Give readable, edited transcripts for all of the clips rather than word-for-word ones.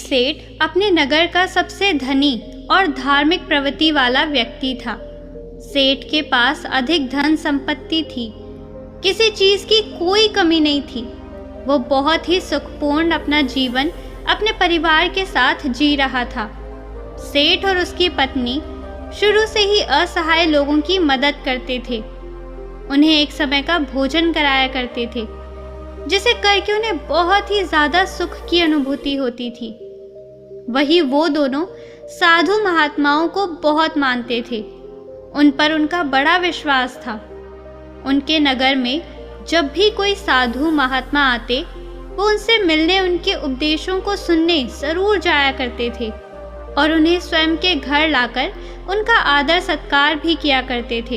सेठ अपने नगर का सबसे धनी और धार्मिक प्रवृत्ति वाला व्यक्ति था। सेठ के पास अधिक धन संपत्ति थी, किसी चीज की कोई कमी नहीं थी। वो बहुत ही सुखपूर्ण अपना जीवन अपने परिवार के साथ जी रहा था। सेठ और उसकी पत्नी शुरू से ही असहाय लोगों की मदद करते थे। उन्हें एक समय का भोजन कराया करते थे, जिसे करके उन्हें बहुत ही ज्यादा सुख की अनुभूति होती थी। वही वो दोनों साधु महात्माओं को बहुत मानते थे। उन पर उनका बड़ा विश्वास था। उनके नगर में जब भी कोई साधु महात्मा आते, वो उनसे मिलने, उनके उपदेशों को सुनने जरूर जाया करते थे और उन्हें स्वयं के घर लाकर उनका आदर सत्कार भी किया करते थे।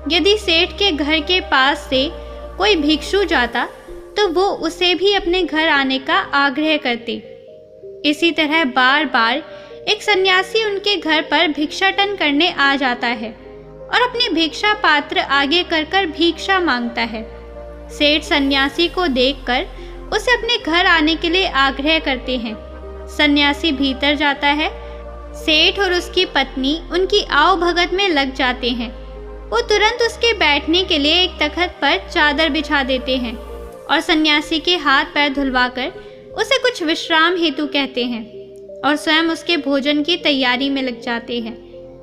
यदि सेठ के घर के पास से कोई भिक्षु जाता तो वो उसे भी अपने घर आने का आग्रह करते। इसी तरह बार बार एक सन्यासी उनके घर पर भिक्षाटन करने आ जाता है और अपने भिक्षा पात्र आगे कर कर भिक्षा मांगता है। सेठ सन्यासी को देखकर उसे अपने घर आने के लिए आग्रह करते हैं। सन्यासी भीतर जाता है। सेठ और उसकी पत्नी उनकी आओ भगत में लग जाते हैं। वो तुरंत उसके बैठने के लिए एक तख्त पर चादर बिछा देते हैं और सन्यासी के हाथ पैर धुलवाकर उसे कुछ विश्राम हेतु कहते हैं और स्वयं उसके भोजन की तैयारी में लग जाते हैं।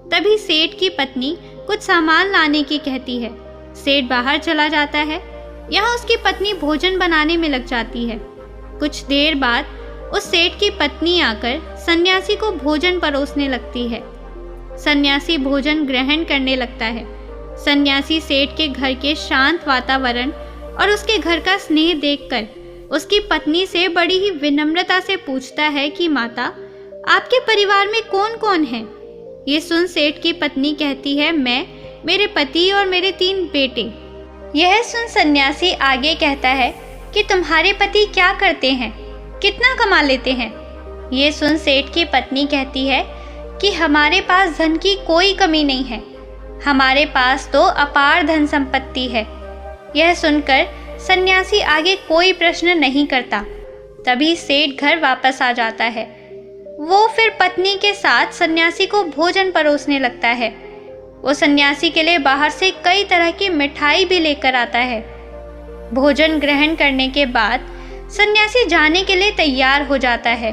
तभी सेठ की पत्नी कुछ सामान लाने की कहती है। सेठ बाहर चला जाता है। यहाँ उसकी पत्नी भोजन बनाने में लग जाती है। कुछ देर बाद उस सेठ की पत्नी आकर सन्यासी को भोजन परोसने लगती है। सन्यासी भोजन ग्रहण करने लगता है। सन्यासी सेठ के घर के शांत वातावरण और उसके घर का स्नेह देखकर उसकी पत्नी से बड़ी ही विनम्रता से पूछता है कि माता, आपके परिवार में कौन कौन है? ये सुन सेठ की पत्नी कहती है, मैं, मेरे पति और मेरे 3 बेटे। यह सुन सन्यासी आगे कहता है कि तुम्हारे पति क्या करते हैं, कितना कमा लेते हैं? ये सुन सेठ की पत्नी कहती है कि हमारे पास धन की कोई कमी नहीं है, हमारे पास तो अपार धन संपत्ति है। यह सुनकर सन्यासी आगे कोई प्रश्न नहीं करता। तभी सेठ घर वापस आ जाता है। वो फिर पत्नी के साथ सन्यासी को भोजन परोसने लगता है। वो सन्यासी के लिए बाहर से कई तरह की मिठाई भी लेकर आता है। भोजन ग्रहण करने के बाद सन्यासी जाने के लिए तैयार हो जाता है।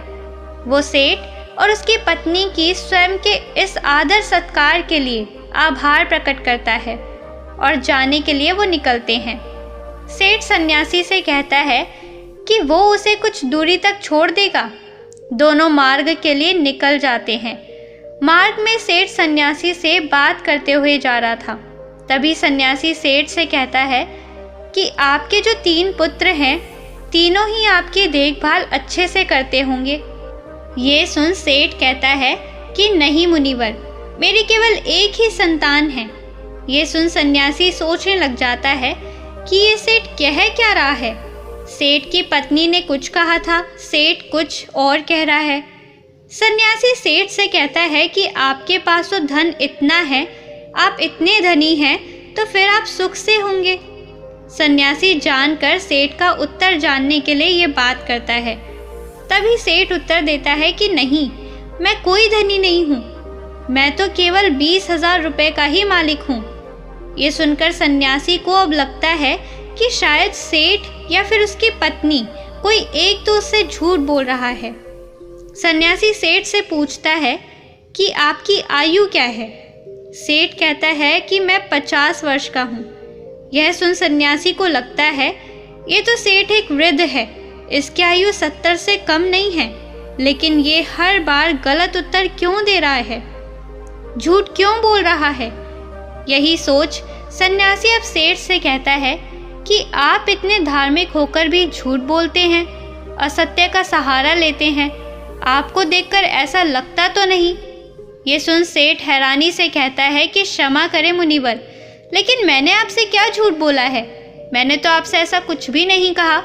वो सेठ और उसकी पत्नी की स्वयं के इस आदर सत्कार के लिए आभार प्रकट करता है और जाने के लिए वो निकलते हैं। सेठ सन्यासी से कहता है कि वो उसे कुछ दूरी तक छोड़ देगा। दोनों मार्ग के लिए निकल जाते हैं। मार्ग में सेठ सन्यासी से बात करते हुए जा रहा था। तभी सन्यासी सेठ से कहता है कि आपके जो 3 पुत्र हैं, तीनों ही आपकी देखभाल अच्छे से करते होंगे। ये सुन सेठ कहता है कि नहीं मुनिवर, मेरी केवल एक ही संतान है। ये सुन सन्यासी सोचने लग जाता है कि ये सेठ कह क्या रहा है। सेठ की पत्नी ने कुछ कहा था, सेठ कुछ और कह रहा है। सन्यासी सेठ से कहता है कि आपके पास तो धन इतना है, आप इतने धनी हैं, तो फिर आप सुख से होंगे। सन्यासी जानकर सेठ का उत्तर जानने के लिए ये बात करता है। तभी सेठ उत्तर देता है कि नहीं, मैं कोई धनी नहीं हूँ, मैं तो केवल 20,000 रुपए का ही मालिक हूँ। ये सुनकर सन्यासी को अब लगता है कि शायद सेठ या फिर उसकी पत्नी कोई एक तो उससे झूठ बोल रहा है। सन्यासी सेठ से पूछता है कि आपकी आयु क्या है? सेठ कहता है कि मैं 50 वर्ष का हूँ। यह सुन सन्यासी को लगता है ये तो सेठ एक वृद्ध है, इसकी आयु 70 से कम नहीं है, लेकिन ये हर बार गलत उत्तर क्यों दे रहा है, झूठ क्यों बोल रहा है? यही सोच सन्यासी अब सेठ से कहता है कि आप इतने धार्मिक होकर भी झूठ बोलते हैं, असत्य का सहारा लेते हैं, आपको देखकर ऐसा लगता तो नहीं। ये सुन सेठ हैरानी से कहता है कि क्षमा करें मुनिवर, लेकिन मैंने आपसे क्या झूठ बोला है, मैंने तो आपसे ऐसा कुछ भी नहीं कहा।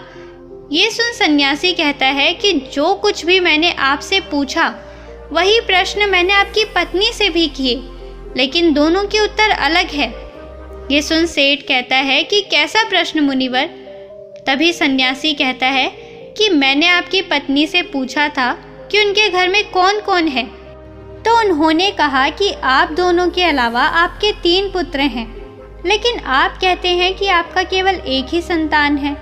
ये सुन सन्यासी कहता है कि जो कुछ भी मैंने आपसे पूछा वही प्रश्न मैंने आपकी पत्नी से भी किए, लेकिन दोनों के उत्तर अलग है। ये सुन सेठ कहता है कि कैसा प्रश्न मुनिवर? तभी सन्यासी कहता है कि मैंने आपकी पत्नी से पूछा था कि उनके घर में कौन कौन है। तो उन्होंने कहा कि आप दोनों के अलावा आपके 3 पुत्र हैं, लेकिन आप कहते हैं कि आपका केवल एक ही संतान है।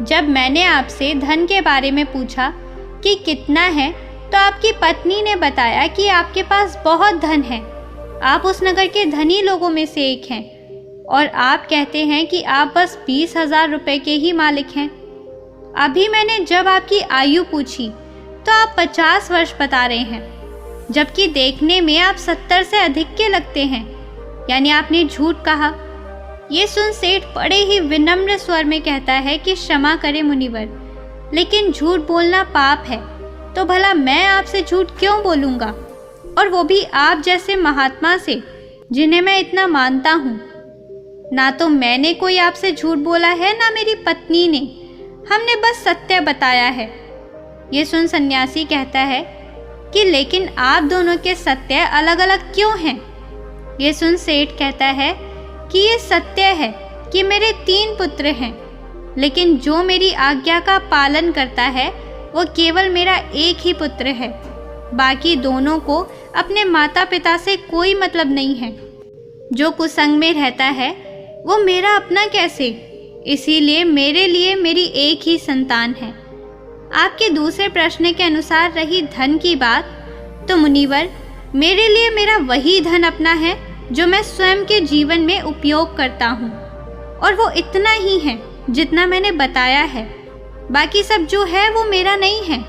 जब मैंने आपसे धन के बारे में पूछा कि कितना है, तो आपकी पत्नी ने बताया कि आपके पास बहुत धन है, आप उस नगर के धनी लोगों में से एक हैं, और आप कहते हैं कि आप बस 20,000 रुपये के ही मालिक हैं। अभी मैंने जब आपकी आयु पूछी तो आप 50 वर्ष बता रहे हैं, जबकि देखने में आप 70 से अधिक के लगते हैं, यानी आपने झूठ कहा। ये सुन सेठ बड़े ही विनम्र स्वर में कहता है कि क्षमा करें मुनिवर, लेकिन झूठ बोलना पाप है, तो भला मैं आपसे झूठ क्यों बोलूँगा, और वो भी आप जैसे महात्मा से जिन्हें मैं इतना मानता हूँ। ना तो मैंने कोई आपसे झूठ बोला है, ना मेरी पत्नी ने, हमने बस सत्य बताया है। ये सुन सन्यासी कहता है कि लेकिन आप दोनों के सत्य अलग अलग क्यों हैं? ये सुन सेठ कहता है कि ये सत्य है कि मेरे 3 पुत्र हैं, लेकिन जो मेरी आज्ञा का पालन करता है वो केवल मेरा एक ही पुत्र है। बाकी दोनों को अपने माता पिता से कोई मतलब नहीं है। जो कुसंग में रहता है वो मेरा अपना कैसे? इसीलिए मेरे लिए मेरी एक ही संतान है। आपके दूसरे प्रश्न के अनुसार रही धन की बात, तो मुनिवर, मेरे लिए मेरा वही धन अपना है जो मैं स्वयं के जीवन में उपयोग करता हूँ, और वो इतना ही है जितना मैंने बताया है। बाकी सब जो है वो मेरा नहीं है।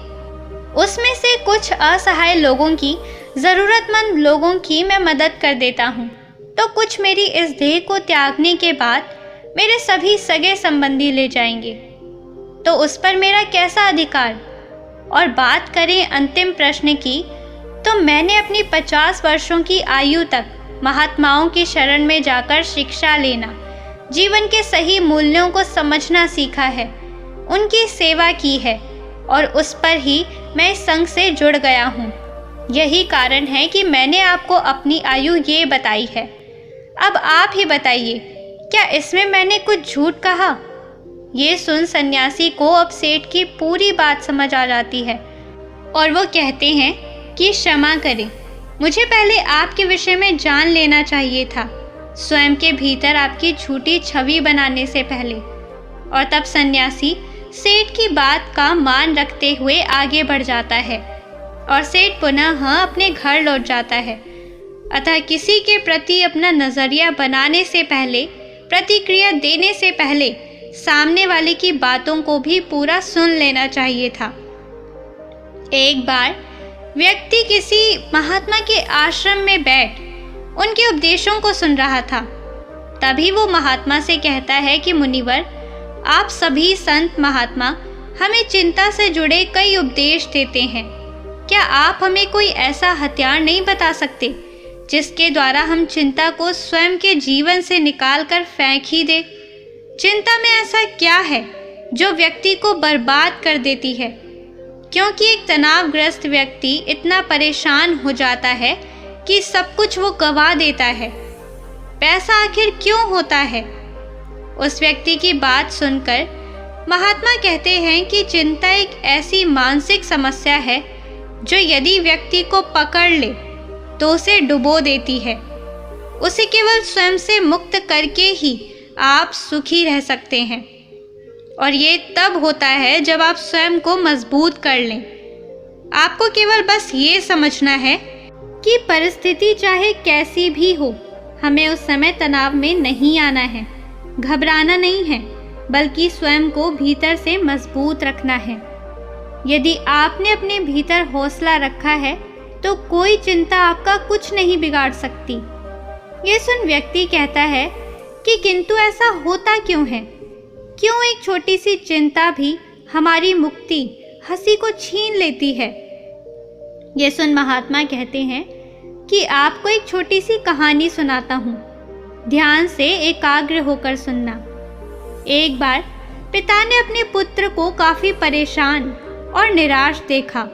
उसमें से कुछ असहाय लोगों की, ज़रूरतमंद लोगों की मैं मदद कर देता हूँ, तो कुछ मेरी इस देह को त्यागने के बाद मेरे सभी सगे संबंधी ले जाएंगे, तो उस पर मेरा कैसा अधिकार? और बात करें अंतिम प्रश्न की, तो मैंने अपनी 50 वर्षों की आयु तक महात्माओं की शरण में जाकर शिक्षा लेना, जीवन के सही मूल्यों को समझना सीखा है, उनकी सेवा की है, और उस पर ही मैं इस संघ से जुड़ गया हूँ। यही कारण है कि मैंने आपको अपनी आयु ये बताई है। अब आप ही बताइए, क्या इसमें मैंने कुछ झूठ कहा? ये सुन सन्यासी को अब सेठ की पूरी बात समझ आ जाती है, और वो कहते हैं कि क्षमा करें, मुझे पहले आपके विषय में जान लेना चाहिए था, स्वयं के भीतर आपकी झूठी छवि बनाने से पहले। और तब सन्यासी सेठ की बात का मान रखते हुए आगे बढ़ जाता है, और सेठ पुनः अपने घर लौट जाता है। अतः किसी के प्रति अपना नज़रिया बनाने से पहले, प्रतिक्रिया देने से पहले सामने वाले की बातों को भी पूरा सुन लेना चाहिए था। एक बार व्यक्ति किसी महात्मा के आश्रम में बैठ उनके उपदेशों को सुन रहा था। तभी वो महात्मा से कहता है कि मुनिवर, आप सभी संत महात्मा हमें चिंता से जुड़े कई उपदेश देते हैं, क्या आप हमें कोई ऐसा हथियार नहीं बता सकते जिसके द्वारा हम चिंता को स्वयं के जीवन से निकाल कर फेंक ही दें? चिंता में ऐसा क्या है जो व्यक्ति को बर्बाद कर देती है? क्योंकि एक तनावग्रस्त व्यक्ति इतना परेशान हो जाता है कि सब कुछ वो गवा देता है। पैसा आखिर क्यों होता है? उस व्यक्ति की बात सुनकर महात्मा कहते हैं कि चिंता एक ऐसी मानसिक समस्या है जो यदि व्यक्ति को पकड़ ले तो उसे डुबो देती है। उसे केवल स्वयं से मुक्त करके ही आप सुखी रह सकते हैं, और ये तब होता है जब आप स्वयं को मजबूत कर लें। आपको केवल बस ये समझना है कि परिस्थिति चाहे कैसी भी हो, हमें उस समय तनाव में नहीं आना है, घबराना नहीं है, बल्कि स्वयं को भीतर से मजबूत रखना है। यदि आपने अपने भीतर हौसला रखा है तो कोई चिंता आपका कुछ नहीं बिगाड़ सकती। ये सुन व्यक्ति कहता है कि किंतु ऐसा होता क्यों है? क्यों एक छोटी सी चिंता भी हमारी मुक्ति, हंसी को छीन लेती है? ये सुन महात्मा कहते हैं कि आपको एक छोटी सी कहानी सुनाता हूँ, ध्यान से एकाग्र होकर सुनना। एक बार पिता ने अपने पुत्र को काफी परेशान और निराश देखा।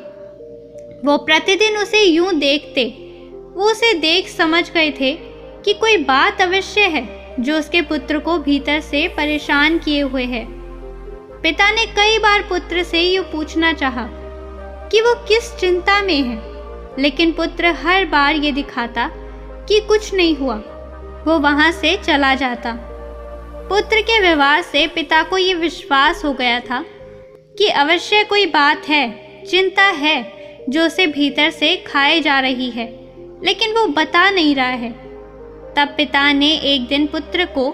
वो प्रतिदिन उसे यूं देखते, वो उसे देख समझ गए थे कि कोई बात अवश्य है जो उसके पुत्र को भीतर से परेशान किए हुए है। पिता ने कई बार पुत्र से यूं पूछना चाहा कि वो किस चिंता में है, लेकिन पुत्र हर बार ये दिखाता कि कुछ नहीं हुआ। वो वहां से चला जाता। पुत्र के व्यवहार से पिता को ये विश्वास हो गया था कि अवश्य कोई बात है, चिंता है जो उसे भीतर से खाए जा रही है, लेकिन वो बता नहीं रहा है। तब पिता ने एक दिन पुत्र को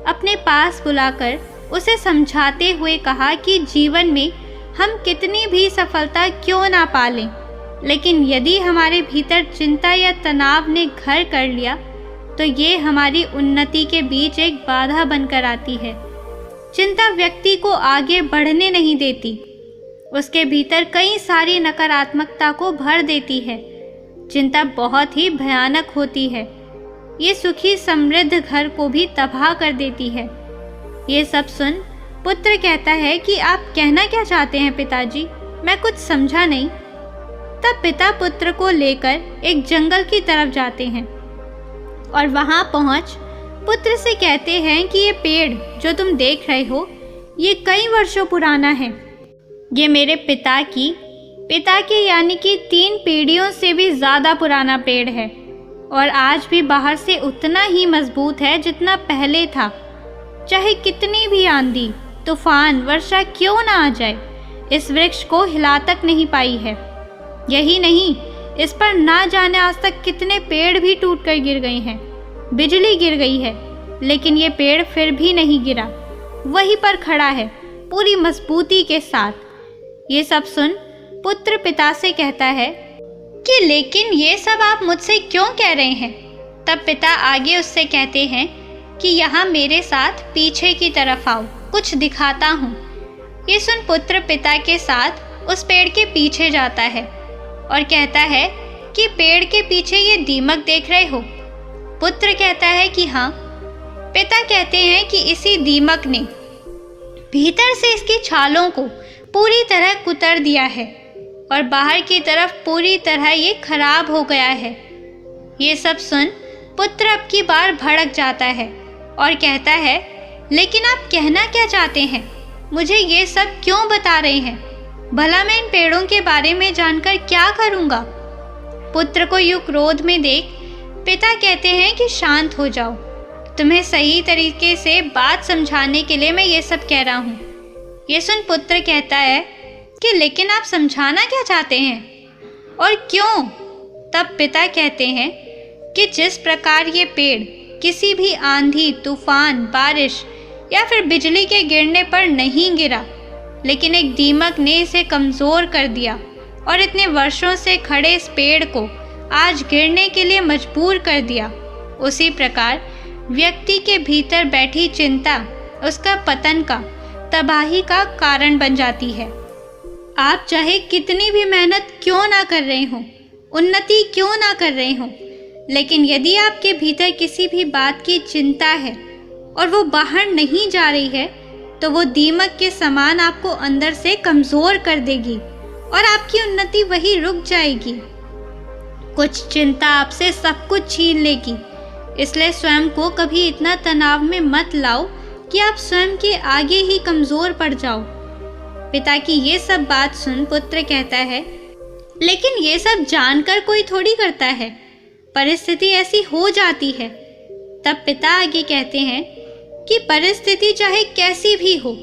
अपने पास बुलाकर उसे समझाते हुए कहा कि जीवन में हम कितनी भी सफलता क्यों ना पालें, लेकिन यदि हमारे भीतर चिंता या तनाव ने घर कर लिया तो ये हमारी उन्नति के बीच एक बाधा बनकर आती है। चिंता व्यक्ति को आगे बढ़ने नहीं देती, उसके भीतर कई सारी नकारात्मकता को भर देती है। चिंता बहुत ही भयानक होती है। ये सुखी समृद्ध घर को भी तबाह कर देती है। ये सब सुन पुत्र कहता है कि आप कहना क्या चाहते हैं पिताजी, मैं कुछ समझा नहीं। तब पिता पुत्र को लेकर एक जंगल की तरफ जाते हैं और वहां पहुंच पुत्र से कहते हैं कि ये पेड़ जो तुम देख रहे हो ये कई वर्षों पुराना है। ये मेरे पिता के यानी कि 3 पीढ़ियों से भी ज़्यादा पुराना पेड़ है और आज भी बाहर से उतना ही मजबूत है जितना पहले था। चाहे कितनी भी आंधी, तूफान, वर्षा क्यों ना आ जाए, इस वृक्ष को हिला तक नहीं पाई है। यही नहीं, इस पर ना जाने आज तक कितने पेड़ भी टूटकर गिर गए हैं, बिजली गिर गई है, लेकिन ये पेड़ फिर भी नहीं गिरा, वहीं पर खड़ा है पूरी मजबूती के साथ। ये सब सुन पुत्र पिता से कहता है कि लेकिन ये सब आप मुझसे क्यों कह रहे हैं। तब पिता आगे उससे कहते हैं कि यहाँ मेरे साथ पीछे की तरफ आओ, कुछ दिखाता हूँ। ये सुन पुत्र पिता के साथ उस पेड़ के पीछे जाता है और कहता है कि पेड़ के पीछे ये दीमक देख रहे हो। पुत्र कहता है कि हाँ। पिता कहते हैं कि इसी दीमक ने भीतर से इसकी छालों को पूरी तरह कुतर दिया है और बाहर की तरफ पूरी तरह ये खराब हो गया है। ये सब सुन पुत्र अब की बार भड़क जाता है और कहता है लेकिन आप कहना क्या चाहते हैं, मुझे ये सब क्यों बता रहे हैं, भला मैं इन पेड़ों के बारे में जानकर क्या करूँगा। पुत्र को यूं क्रोध में देख पिता कहते हैं कि शांत हो जाओ, तुम्हें सही तरीके से बात समझाने के लिए मैं ये सब कह रहा हूँ। ये सुन पुत्र कहता है कि लेकिन आप समझाना क्या चाहते हैं और क्यों। तब पिता कहते हैं कि जिस प्रकार ये पेड़ किसी भी आंधी, तूफान, बारिश या फिर बिजली के गिरने पर नहीं गिरा, लेकिन एक दीमक ने इसे कमज़ोर कर दिया और इतने वर्षों से खड़े इस पेड़ को आज गिरने के लिए मजबूर कर दिया, उसी प्रकार व्यक्ति के भीतर बैठी चिंता उसका पतन का, तबाही का कारण बन जाती है। आप चाहे कितनी भी मेहनत क्यों ना कर रहे हो, उन्नति क्यों ना कर रहे हो, लेकिन यदि आपके भीतर किसी भी बात की चिंता है और वो बाहर नहीं जा रही है, तो वो दीमक के समान आपको अंदर से कमज़ोर कर देगी और आपकी उन्नति वही रुक जाएगी। कुछ चिंता आपसे सब कुछ छीन लेगी, इसलिए स्वयं को कभी इतना तनाव में मत लाओ कि आप स्वयं के आगे ही कमज़ोर पड़ जाओ। पिता की ये सब बात सुन पुत्र कहता है लेकिन ये सब जानकर कोई थोड़ी करता है, परिस्थिति ऐसी हो जाती है। तब पिता आगे कहते हैं कि परिस्थिति चाहे कैसी भी हो,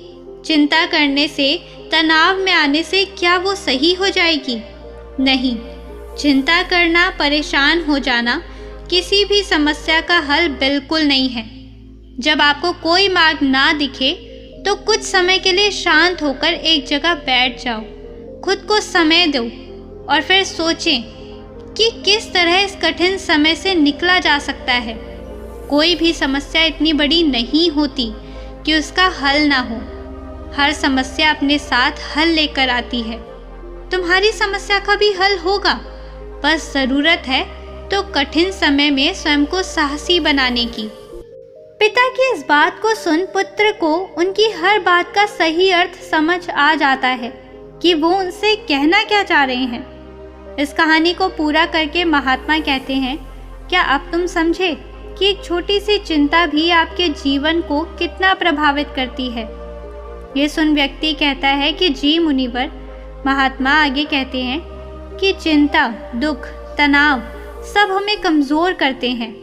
चिंता करने से, तनाव में आने से क्या वो सही हो जाएगी? नहीं, चिंता करना, परेशान हो जाना किसी भी समस्या का हल बिल्कुल नहीं है। जब आपको कोई मार्ग ना दिखे तो कुछ समय के लिए शांत होकर एक जगह बैठ जाओ, खुद को समय दो और फिर सोचें कि किस तरह इस कठिन समय से निकला जा सकता है। कोई भी समस्या इतनी बड़ी नहीं होती कि उसका हल ना हो। हर समस्या अपने साथ हल लेकर आती है। तुम्हारी समस्या का भी हल होगा, बस ज़रूरत है तो कठिन समय में स्वयं को साहसी बनाने की। पिता की इस बात को सुन पुत्र को उनकी हर बात का सही अर्थ समझ आ जाता है कि वो उनसे कहना क्या चाह रहे हैं। इस कहानी को पूरा करके महात्मा कहते हैं, क्या अब तुम समझे कि एक छोटी सी चिंता भी आपके जीवन को कितना प्रभावित करती है। ये सुन व्यक्ति कहता है कि जी मुनिवर, महात्मा आगे कहते हैं कि चिंता, दुख, तनाव सब हमें कमज़ोर करते हैं।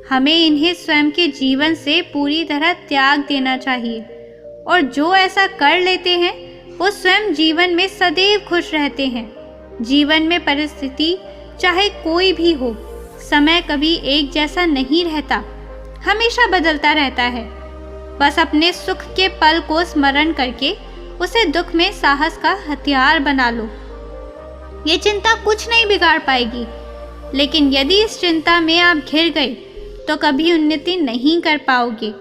हमें इन्हें स्वयं के जीवन से पूरी तरह त्याग देना चाहिए और जो ऐसा कर लेते हैं वो स्वयं जीवन में सदैव खुश रहते हैं। जीवन में परिस्थिति चाहे कोई भी हो, समय कभी एक जैसा नहीं रहता, हमेशा बदलता रहता है। बस अपने सुख के पल को स्मरण करके उसे दुख में साहस का हथियार बना लो। ये चिंता कुछ नहीं बिगाड़ पाएगी, लेकिन यदि इस चिंता में आप घिर गए तो कभी उन्नति नहीं कर पाओगे।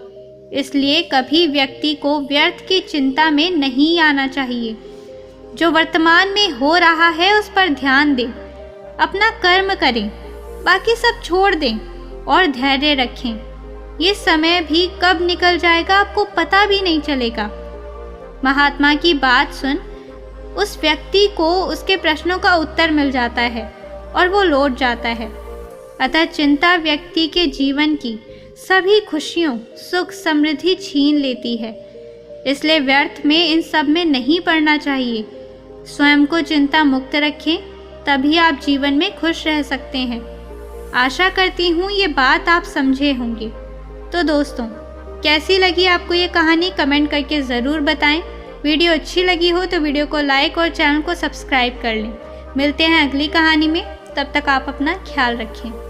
इसलिए कभी व्यक्ति को व्यर्थ की चिंता में नहीं आना चाहिए। जो वर्तमान में हो रहा है उस पर ध्यान दें, अपना कर्म करें, बाकी सब छोड़ दें और धैर्य रखें। ये समय भी कब निकल जाएगा आपको पता भी नहीं चलेगा। महात्मा की बात सुन उस व्यक्ति को उसके प्रश्नों का उत्तर मिल जाता है और वो लौट जाता है। अतः चिंता व्यक्ति के जीवन की सभी खुशियों, सुख, समृद्धि छीन लेती है। इसलिए व्यर्थ में इन सब में नहीं पड़ना चाहिए। स्वयं को चिंता मुक्त रखें, तभी आप जीवन में खुश रह सकते हैं। आशा करती हूँ ये बात आप समझे होंगे। तो दोस्तों, कैसी लगी आपको ये कहानी कमेंट करके ज़रूर बताएं। वीडियो अच्छी लगी हो तो वीडियो को लाइक और चैनल को सब्सक्राइब कर लें। मिलते हैं अगली कहानी में, तब तक आप अपना ख्याल रखें।